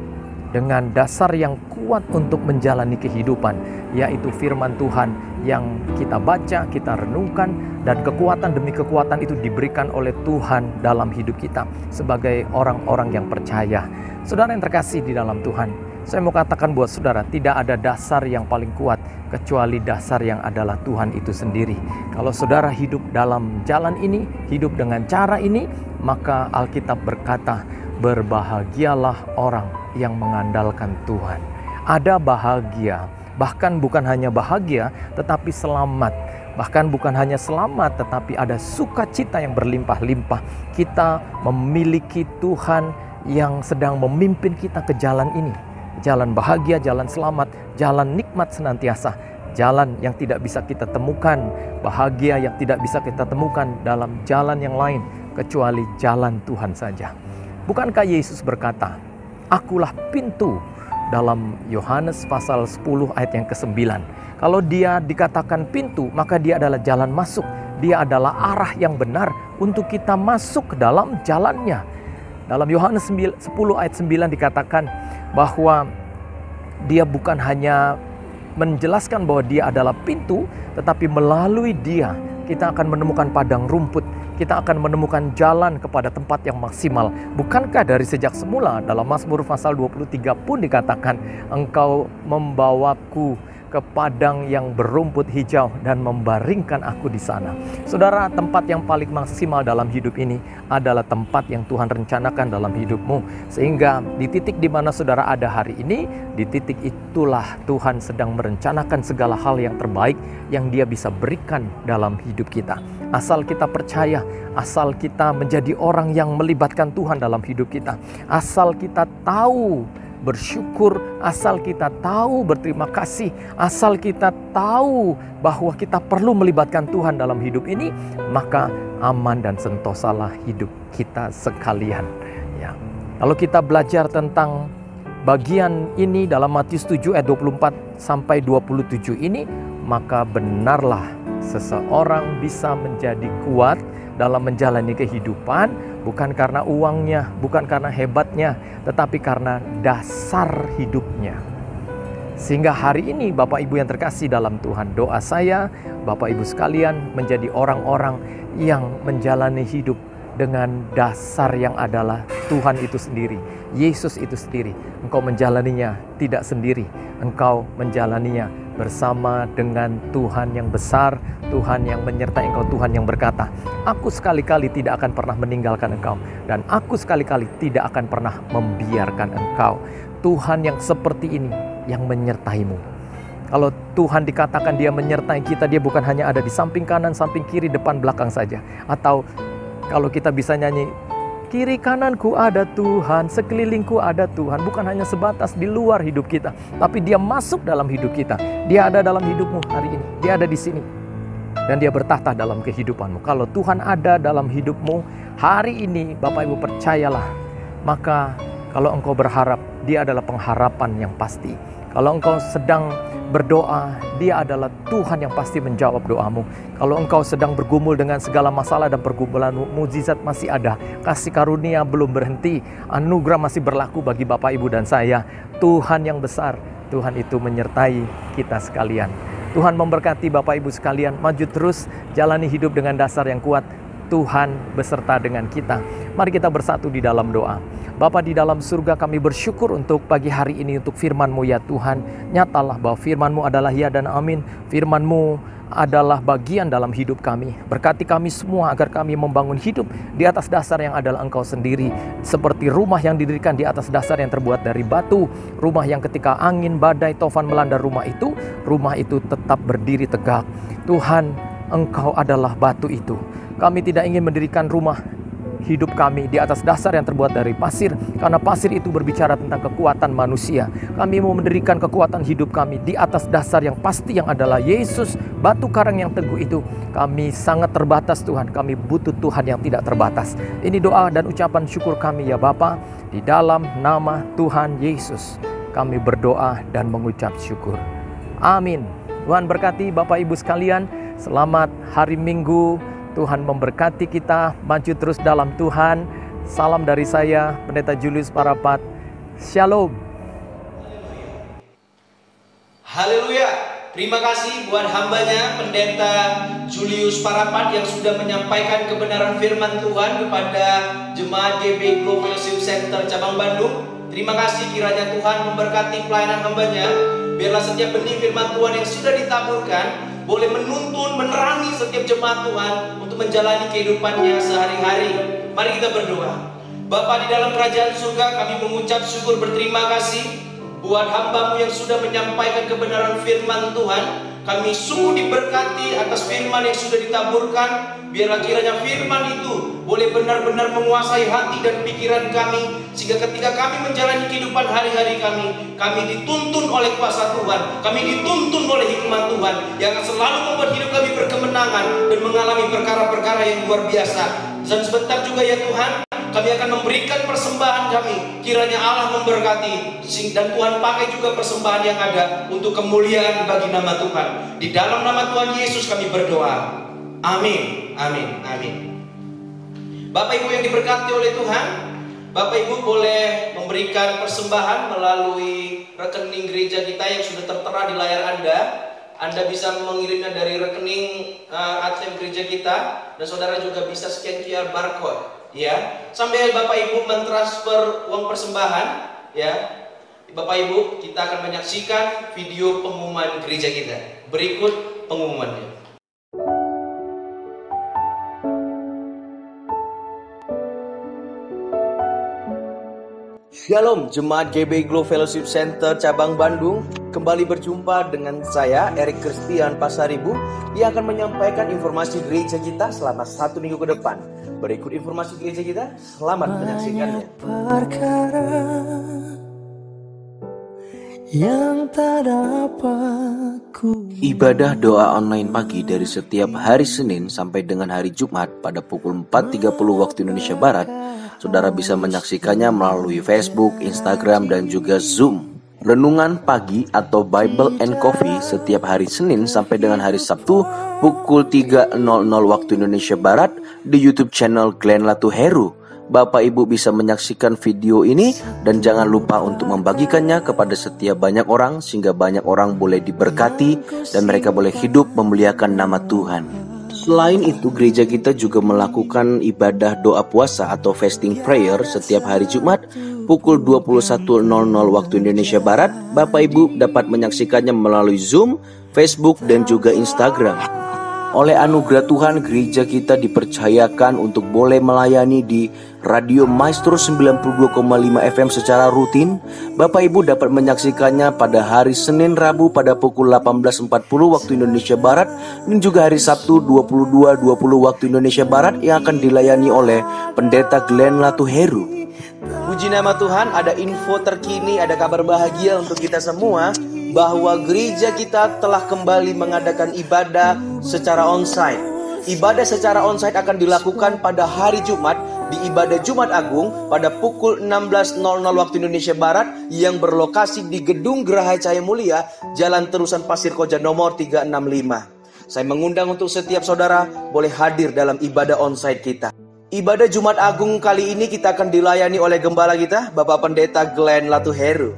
dengan dasar yang kuat untuk menjalani kehidupan, yaitu firman Tuhan yang kita baca, kita renungkan, dan kekuatan demi kekuatan itu diberikan oleh Tuhan dalam hidup kita sebagai orang-orang yang percaya. Saudara yang terkasih di dalam Tuhan, saya mau katakan buat saudara, tidak ada dasar yang paling kuat kecuali dasar yang adalah Tuhan itu sendiri. Kalau saudara hidup dalam jalan ini, hidup dengan cara ini, maka Alkitab berkata, berbahagialah orang yang mengandalkan Tuhan. Ada bahagia, bahkan bukan hanya bahagia, tetapi selamat. Bahkan bukan hanya selamat, tetapi ada sukacita yang berlimpah-limpah. Kita memiliki Tuhan yang sedang memimpin kita ke jalan ini. Jalan bahagia, jalan selamat, jalan nikmat senantiasa. Jalan yang tidak bisa kita temukan, bahagia yang tidak bisa kita temukan dalam jalan yang lain, kecuali jalan Tuhan saja. Bukankah Yesus berkata, akulah pintu dalam Yohanes pasal 10 ayat yang ke-9. Kalau dia dikatakan pintu, maka dia adalah jalan masuk. Dia adalah arah yang benar untuk kita masuk ke dalam jalannya. Dalam Yohanes 10 ayat 9 dikatakan bahwa dia bukan hanya menjelaskan bahwa dia adalah pintu, tetapi melalui dia kita akan menemukan padang rumput. Kita akan menemukan jalan kepada tempat yang maksimal. Bukankah dari sejak semula dalam Mazmur pasal 23 pun dikatakan, Engkau membawaku ke padang yang berumput hijau dan membaringkan aku di sana. Saudara, tempat yang paling maksimal dalam hidup ini adalah tempat yang Tuhan rencanakan dalam hidupmu. Sehingga di titik di mana saudara ada hari ini, di titik itulah Tuhan sedang merencanakan segala hal yang terbaik yang Dia bisa berikan dalam hidup kita. Asal kita percaya, asal kita menjadi orang yang melibatkan Tuhan dalam hidup kita, asal kita tahu bersyukur, asal kita tahu berterima kasih, asal kita tahu bahwa kita perlu melibatkan Tuhan dalam hidup ini, maka aman dan sentosalah hidup kita sekalian. Ya. Kalau kita belajar tentang bagian ini dalam Matius 7 ayat 24 sampai 27 ini, maka benarlah seseorang bisa menjadi kuat dalam menjalani kehidupan, bukan karena uangnya, bukan karena hebatnya, tetapi karena dasar hidupnya. Sehingga hari ini Bapak Ibu yang terkasih dalam Tuhan, doa saya Bapak Ibu sekalian menjadi orang-orang yang menjalani hidup dengan dasar yang adalah Tuhan itu sendiri, Yesus itu sendiri. Engkau menjalaninya tidak sendiri, engkau menjalaninya bersama dengan Tuhan yang besar, Tuhan yang menyertai engkau, Tuhan yang berkata, aku sekali-kali tidak akan pernah meninggalkan engkau, dan aku sekali-kali tidak akan pernah membiarkan engkau. Tuhan yang seperti ini yang menyertaimu. Kalau Tuhan dikatakan Dia menyertai kita, Dia bukan hanya ada di samping kanan, samping kiri, depan, belakang saja. Atau kalau kita bisa nyanyi, kiri kananku ada Tuhan, sekelilingku ada Tuhan. Bukan hanya sebatas di luar hidup kita, tapi Dia masuk dalam hidup kita. Dia ada dalam hidupmu hari ini, Dia ada di sini, dan Dia bertahta dalam kehidupanmu. Kalau Tuhan ada dalam hidupmu hari ini, Bapak Ibu percayalah, maka kalau engkau berharap, Dia adalah pengharapan yang pasti. Kalau engkau sedang berdoa, Dia adalah Tuhan yang pasti menjawab doamu. Kalau engkau sedang bergumul dengan segala masalah dan pergumulanmu, mukjizat masih ada, kasih karunia belum berhenti, anugerah masih berlaku bagi Bapak Ibu dan saya. Tuhan yang besar, Tuhan itu menyertai kita sekalian. Tuhan memberkati Bapak Ibu sekalian, maju terus, jalani hidup dengan dasar yang kuat. Tuhan beserta dengan kita. Mari kita bersatu di dalam doa. Bapa di dalam surga, kami bersyukur untuk pagi hari ini untuk firman-Mu ya Tuhan. Nyatalah bahwa firman-Mu adalah ya dan amin. Firman-Mu adalah bagian dalam hidup kami. Berkati kami semua agar kami membangun hidup di atas dasar yang adalah Engkau sendiri. Seperti rumah yang didirikan di atas dasar yang terbuat dari batu. Rumah yang ketika angin, badai, tofan melanda rumah itu tetap berdiri tegak. Tuhan, Engkau adalah batu itu. Kami tidak ingin mendirikan rumah hidup kami di atas dasar yang terbuat dari pasir, karena pasir itu berbicara tentang kekuatan manusia. Kami mau mendirikan kekuatan hidup kami di atas dasar yang pasti, yang adalah Yesus, batu karang yang teguh itu. Kami sangat terbatas Tuhan, kami butuh Tuhan yang tidak terbatas. Ini doa dan ucapan syukur kami ya Bapa, di dalam nama Tuhan Yesus kami berdoa dan mengucap syukur. Amin. Tuhan berkati Bapak Ibu sekalian. Selamat hari Minggu. Tuhan memberkati kita, maju terus dalam Tuhan. Salam dari saya, Pendeta Julius Parapat. Shalom. Haleluya. Terima kasih buat hambanya Pendeta Julius Parapat yang sudah menyampaikan kebenaran firman Tuhan kepada Jemaat GB Global Fellowship Center Cabang Bandung. Terima kasih, kiranya Tuhan memberkati pelayanan hambanya. Biarlah setiap benih firman Tuhan yang sudah ditaburkan boleh menuntun, menerangi setiap jemaat Tuhan untuk menjalani kehidupannya sehari-hari. Mari kita berdoa. Bapa di dalam kerajaan surga, kami mengucap syukur berterima kasih buat hamba-Mu yang sudah menyampaikan kebenaran firman Tuhan. Kami sungguh diberkati atas firman yang sudah ditaburkan. Biarlah kiranya firman itu boleh benar-benar menguasai hati dan pikiran kami, sehingga ketika kami menjalani kehidupan hari-hari kami dituntun oleh kuasa Tuhan, kami dituntun oleh hikmat Tuhan yang akan selalu membuat hidup kami berkemenangan dan mengalami perkara-perkara yang luar biasa. Dan sebentar juga ya Tuhan, kami akan memberikan persembahan kami. Kiranya Allah memberkati dan Tuhan pakai juga persembahan yang ada untuk kemuliaan bagi nama Tuhan. Di dalam nama Tuhan Yesus kami berdoa. Amin, amin, amin. Bapak Ibu yang diberkati oleh Tuhan, Bapak Ibu boleh memberikan persembahan melalui rekening gereja kita yang sudah tertera di layar Anda. Anda bisa mengirimnya dari rekening ATM gereja kita, dan saudara juga bisa scan QR barcode, ya. Sambil Bapak Ibu mentransfer uang persembahan, ya. Bapak Ibu, kita akan menyaksikan video pengumuman gereja kita. Berikut pengumumannya. Shalom Jemaat GB Glow Fellowship Center Cabang Bandung. Kembali berjumpa dengan saya Erik Christian Pasaribu yang akan menyampaikan informasi gereja kita selama 1 minggu ke depan. Berikut informasi gereja kita, selamat menyaksikannya. Ibadah doa online pagi dari setiap hari Senin sampai dengan hari Jumat pada pukul 4.30 waktu Indonesia Barat. Saudara bisa menyaksikannya melalui Facebook, Instagram, dan juga Zoom. Renungan pagi atau Bible and Coffee setiap hari Senin sampai dengan hari Sabtu pukul 3.00 waktu Indonesia Barat di YouTube channel Glenn Latu Heru. Bapak Ibu bisa menyaksikan video ini dan jangan lupa untuk membagikannya kepada setiap banyak orang sehingga banyak orang boleh diberkati dan mereka boleh hidup memuliakan nama Tuhan. Selain itu, gereja kita juga melakukan ibadah doa puasa atau fasting prayer setiap hari Jumat pukul 21.00 waktu Indonesia Barat. Bapak Ibu dapat menyaksikannya melalui Zoom, Facebook, dan juga Instagram. Oleh anugerah Tuhan, gereja kita dipercayakan untuk boleh melayani di Radio Maestro 92,5 FM secara rutin. Bapak Ibu dapat menyaksikannya pada hari Senin Rabu pada pukul 18.40 waktu Indonesia Barat dan juga hari Sabtu 22.20 waktu Indonesia Barat yang akan dilayani oleh Pendeta Glenn Latu Heru. Puji nama Tuhan, ada info terkini, ada kabar bahagia untuk kita semua bahwa gereja kita telah kembali mengadakan ibadah secara onsite. Ibadah secara onsite akan dilakukan pada hari Jumat di ibadah Jumat Agung pada pukul 16.00 waktu Indonesia Barat yang berlokasi di Gedung Geraha Cahaya Mulia, Jalan Terusan Pasir Koja nomor 365. Saya mengundang untuk setiap saudara boleh hadir dalam ibadah onsite kita. Ibadah Jumat Agung kali ini kita akan dilayani oleh gembala kita, Bapak Pendeta Glenn Latu Heru.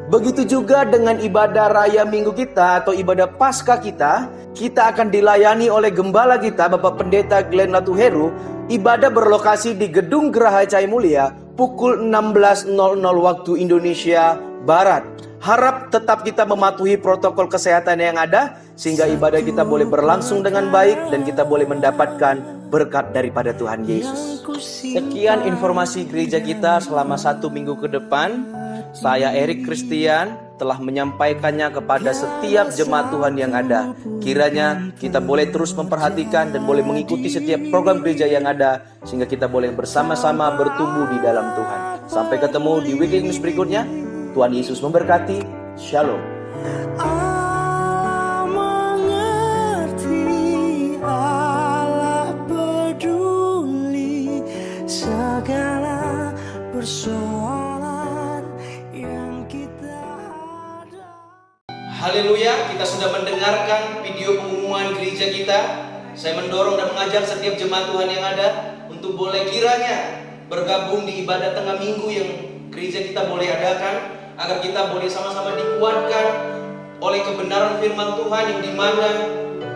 Begitu juga dengan ibadah raya minggu kita atau ibadah Paskah kita akan dilayani oleh gembala kita, Bapak Pendeta Glenn Latu Heru. Ibadah berlokasi di Gedung Geraha Cahaya Mulia pukul 16.00 waktu Indonesia Barat. Harap tetap kita mematuhi protokol kesehatan yang ada sehingga ibadah kita boleh berlangsung dengan baik dan kita boleh mendapatkan berkat daripada Tuhan Yesus. Sekian informasi gereja kita selama 1 minggu ke depan. Saya Erik Christian telah menyampaikannya kepada setiap jemaat Tuhan yang ada. Kiranya kita boleh terus memperhatikan dan boleh mengikuti setiap program gereja yang ada sehingga kita boleh bersama-sama bertumbuh di dalam Tuhan. Sampai ketemu di Weekly News berikutnya. Tuhan Yesus memberkati. Shalom. Allah mengerti, Allah peduli segala persoalan yang kita ada. Haleluya, kita sudah mendengarkan video pengumuman gereja kita. Saya mendorong dan mengajak setiap jemaat Tuhan yang ada untuk boleh kiranya bergabung di ibadah tengah minggu yang gereja kita boleh adakan, agar kita boleh sama-sama dikuatkan oleh kebenaran firman Tuhan yang dimana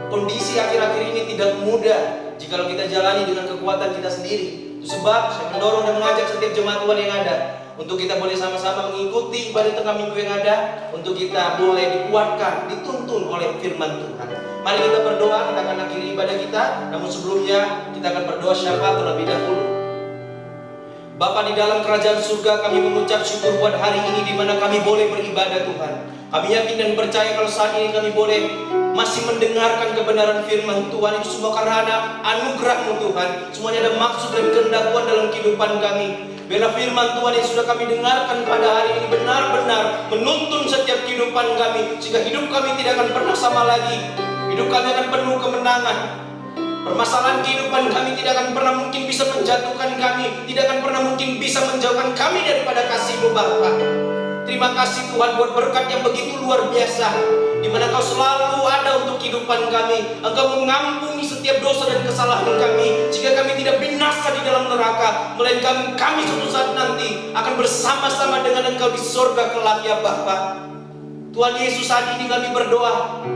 kondisi akhir-akhir ini tidak mudah jika kita jalani dengan kekuatan kita sendiri. Itu sebab saya mendorong dan mengajak setiap jemaat Tuhan yang ada untuk kita boleh sama-sama mengikuti ibadah tengah minggu yang ada, untuk kita boleh dikuatkan, dituntun oleh firman Tuhan. Mari kita berdoa, kita akan akhiri ibadah kita. Namun sebelumnya kita akan berdoa syafaat terlebih dahulu. Bapa di dalam kerajaan surga, kami mengucap syukur buat hari ini di mana kami boleh beribadah Tuhan. Kami yakin dan percaya kalau saat ini kami boleh masih mendengarkan kebenaran firman Tuhan. Itu semua karena anugerah-Mu Tuhan. Semuanya ada maksud dan kehendak Tuhan dalam kehidupan kami. Biarlah firman Tuhan yang sudah kami dengarkan pada hari ini benar-benar menuntun setiap kehidupan kami, sehingga hidup kami tidak akan pernah sama lagi. Hidup kami akan penuh kemenangan. Permasalahan kehidupan kami tidak akan pernah mungkin bisa menjatuhkan kami, tidak akan pernah mungkin bisa menjauhkan kami daripada kasih-Mu Bapa. Terima kasih Tuhan buat berkat yang begitu luar biasa, di mana Kau selalu ada untuk kehidupan kami. Engkau mengampuni setiap dosa dan kesalahan kami, jika kami tidak binasa di dalam neraka, melainkan kami suatu saat nanti akan bersama-sama dengan Engkau di sorga kelak ya Bapa. Tuhan Yesus, saat ini kami berdoa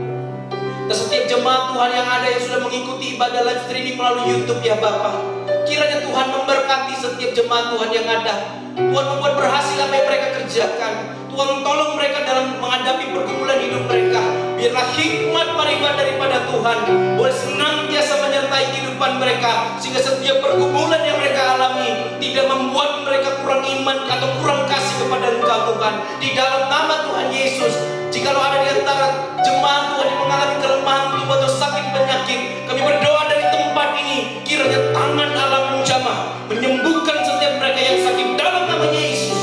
ke setiap jemaat Tuhan yang ada yang sudah mengikuti ibadah live streaming melalui YouTube ya Bapa. Kiranya Tuhan memberkati setiap jemaat Tuhan yang ada. Tuhan membuat berhasil apa yang mereka kerjakan. Tuhan tolong mereka dalam menghadapi pergumulan hidup mereka. Biarlah hikmat marifat daripada Tuhan boleh senantiasa menyertai kehidupan mereka, sehingga setiap pergumulan yang mereka alami tidak membuat mereka kurang iman atau kurang kasih kepada Engkau Tuhan. Di dalam nama Tuhan Yesus, jikalau ada di antara jemaat Tuhan yang mengalami kelemahan tubuh atau sakit penyakit, kami berdoa dari tempat ini, kiranya tangan Allah menjamah menyembuhkan setiap mereka yang sakit dalam nama Yesus.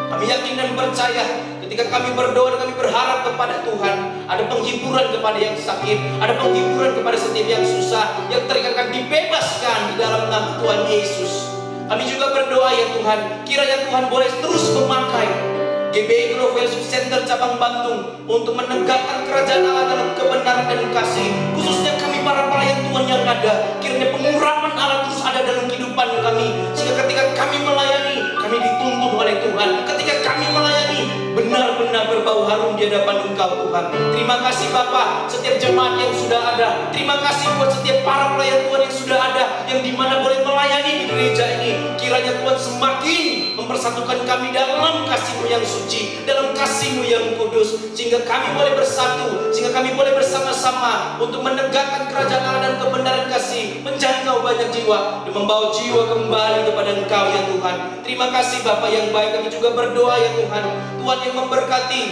Kami yakin dan percaya ketika kami berdoa dan kami berharap kepada Tuhan, ada penghiburan kepada yang sakit, ada penghiburan kepada setiap yang susah, yang terikat akan dibebaskan di dalam nama Tuhan Yesus. Kami juga berdoa ya Tuhan, kiranya Tuhan boleh terus memakai GBI Global Fellowship Center cabang Bantung untuk menegakkan kerajaan Allah dalam kebenaran dan kasih, khususnya kami para pelayan Tuhan yang ada. Kiranya pengurapan Allah terus ada dalam kehidupan kami, sehingga ketika kami melayani, kami dituntun oleh Tuhan. Ketika kami melayani, benar-benar berbau harum di hadapan Engkau Tuhan. Terima kasih Bapa, setiap jemaat yang sudah ada. Terima kasih buat setiap para pelayan Tuhan yang sudah ada, yang dimana boleh melayani di gereja ini. Kiranya Tuhan semakin mempersatukan kami dalam kasih-Mu yang suci, dalam kasih-Mu yang kudus, sehingga kami boleh bersatu, sehingga kami boleh bersama-sama untuk menegakkan kerajaan Allah dan kebenaran kasih, menjangkau banyak jiwa dan membawa jiwa kembali kepada Engkau ya Tuhan. Terima kasih Bapa yang baik. Kami juga berdoa ya Tuhan, Tuhan yang memberkati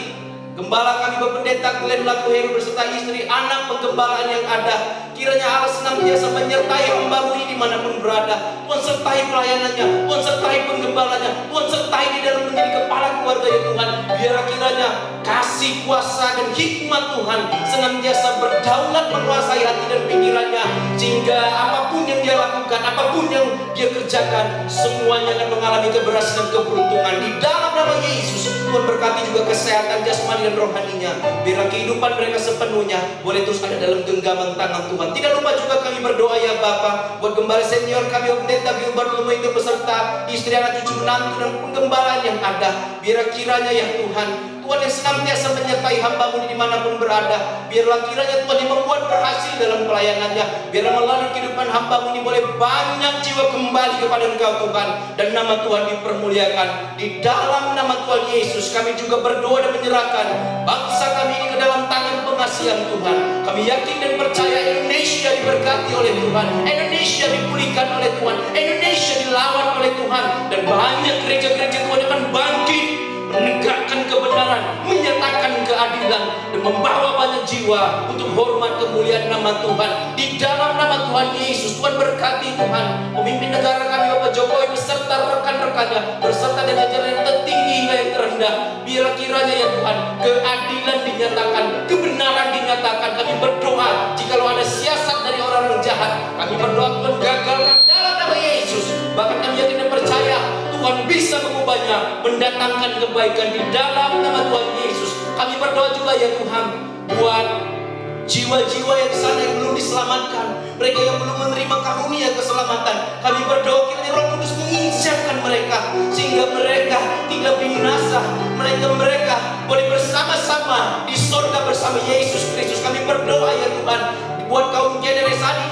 Gembala kami Bapak Pendeta Glenn Lakuheru beserta istri, anak penggembalaan yang ada. Kiranya Allah senantiasa menyertai hamba-Mu ini dimanapun berada. Tuhan sertai pelayanannya, Tuhan sertai penggembalanya, Tuhan sertai di dalam menjadi kepala keluarga ya Tuhan. Biar kiranya kasih, kuasa dan hikmat Tuhan senantiasa berdaulat menguasai hati dan pikirannya, sehingga apapun yang dia lakukan, apapun yang dia kerjakan, semuanya akan mengalami keberhasilan, keberuntungan di dalam nama Yesus. Tuhan berkati juga kesehatan jasmani dan rohaninya. Biar kehidupan mereka sepenuhnya boleh terus ada dalam genggaman tangan Tuhan. Tidak lupa juga kami berdoa ya Bapa buat gembala senior kami Pendeta Gilbert Lumo itu beserta istri, anak, cucu, menantu dan penggembalaan yang ada. Biar kiranya ya Tuhan, Tuhan yang senantiasa menyertai hamba-Mu dimanapun berada. Biarlah kiranya Tuhan yang membuat berhasil dalam pelayanannya. Biarlah melalui kehidupan hamba-Mu ini boleh banyak jiwa kembali kepada Engkau Tuhan, dan nama Tuhan dipermuliakan. Di dalam nama Tuhan Yesus kami juga berdoa dan menyerahkan bangsa kami ini ke dalam tangan pengasihan Tuhan. Kami yakin dan percaya Indonesia diberkati oleh Tuhan, Indonesia dipulihkan oleh Tuhan, Indonesia dilawan oleh Tuhan, dan banyak gereja-gereja Tuhan akan bangkit menegakkan kebenaran, menyatakan keadilan, dan membawa banyak jiwa untuk hormat kemuliaan nama Tuhan. Di dalam nama Tuhan Yesus, Tuhan berkati Tuhan pemimpin negara kami Bapak Jokowi beserta rekan-rekannya, beserta dan jajaran yang tertinggi hingga yang terendah. Biar kiranya ya Tuhan, keadilan dinyatakan, kebenaran dinyatakan. Kami berdoa jikalau ada siasat dari orang-orang jahat, kami berdoa Tuhan gagalkan dalam nama Yesus. Bahkan kami yakin dan percaya Tuhan bisa mengubahnya, mendatangkan kebaikan di dalam nama Tuhan Yesus. Kami berdoa juga ya Tuhan buat jiwa-jiwa yang di sana yang belum diselamatkan, mereka yang belum menerima karunia keselamatan. Kami berdoa kiranya Roh Kudus menginsyafkan mereka, sehingga mereka tidak binasa, mereka boleh bersama-sama di sorga bersama Yesus Kristus. Kami berdoa ya Tuhan buat kaum generasi saat ini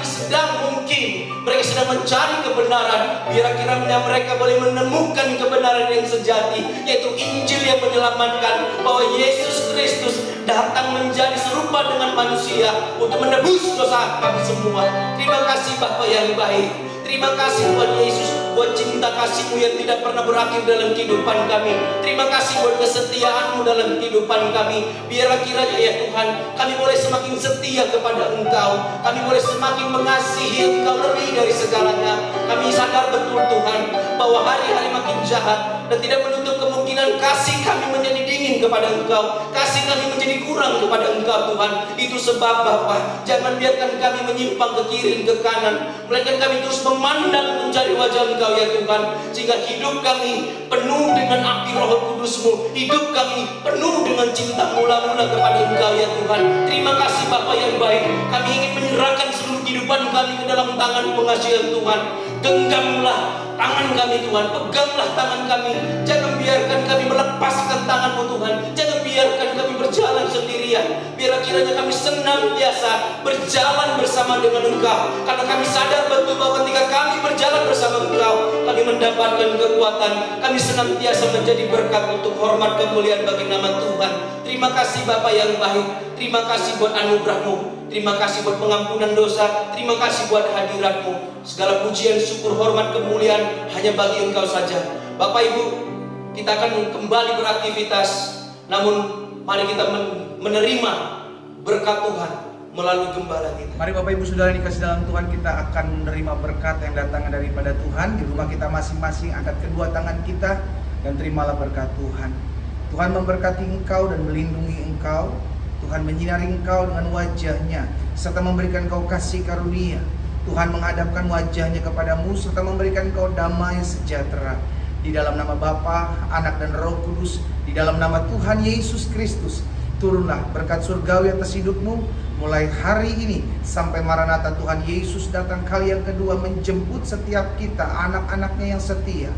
mungkin mereka sedang mencari kebenaran. Biar kiranya mereka boleh menemukan kebenaran yang sejati, yaitu Injil yang menyelamatkan, bahwa Yesus Kristus datang menjadi serupa dengan manusia untuk menebus dosa kami semua. Terima kasih Bapa yang baik. Terima kasih Tuhan Yesus buat cinta kasih-Mu yang tidak pernah berakhir dalam kehidupan kami. Terima kasih buat kesetiaan-Mu dalam kehidupan kami. Biarlah kiranya ya Tuhan, kami boleh semakin setia kepada Engkau, kami boleh semakin mengasihi Engkau lebih dari segalanya. Kami sadar betul Tuhan bahwa hari-hari makin jahat, dan tidak menutup kemungkinan kasih kami menjadi dingin minim kepada Engkau, kasih kami menjadi kurang kepada Engkau Tuhan. Itu sebab Bapa, jangan biarkan kami menyimpang ke kiri ke kanan, melainkan kami terus memandang mencari wajah Engkau ya Tuhan, sehingga hidup kami penuh dengan api Roh Kudus-Mu, hidup kami penuh dengan cinta mula-mula kepada Engkau ya Tuhan. Terima kasih Bapa yang baik, kami ingin menyerahkan seluruh kehidupan kami ke dalam tangan pengasihan Tuhan. Genggamlah tangan kami Tuhan, peganglah tangan kami, jangan biarkan kami melepaskan tangan-Mu Tuhan, jangan biarkan kami berjalan sendirian. Biar kiranya kami senantiasa berjalan bersama dengan Engkau, karena kami sadar betul bahwa ketika kami berjalan bersama Engkau, kami mendapatkan kekuatan, kami senantiasa menjadi berkat untuk hormat kemuliaan bagi nama Tuhan. Terima kasih Bapa yang baik, terima kasih buat anugerah-Mu, terima kasih buat pengampunan dosa, terima kasih buat hadirat-Mu. Segala pujian, syukur, hormat, kemuliaan hanya bagi Engkau saja. Bapak Ibu, kita akan kembali beraktivitas, namun mari kita menerima berkat Tuhan melalui gembala kita. Mari Bapak Ibu Saudara yang dikasih dalam Tuhan, kita akan menerima berkat yang datang daripada Tuhan. Di rumah kita masing-masing, angkat kedua tangan kita dan terimalah berkat Tuhan. Tuhan memberkati engkau dan melindungi engkau. Tuhan menyinari engkau dengan wajah-Nya serta memberikan engkau kasih karunia. Tuhan menghadapkan wajah-Nya kepadamu serta memberikan engkau damai sejahtera. Di dalam nama Bapa, Anak dan Roh Kudus, di dalam nama Tuhan Yesus Kristus, turunlah berkat surgawi atas hidupmu mulai hari ini sampai Maranatha Tuhan Yesus datang kali yang kedua menjemput setiap kita, anak-anaknya yang setia,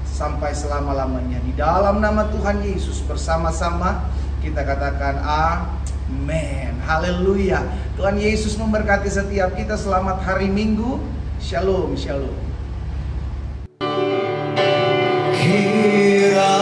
sampai selama-lamanya. Di dalam nama Tuhan Yesus bersama-sama kita katakan amin. Haleluya. Tuhan Yesus memberkati setiap kita. Selamat hari Minggu. Shalom, shalom. Kira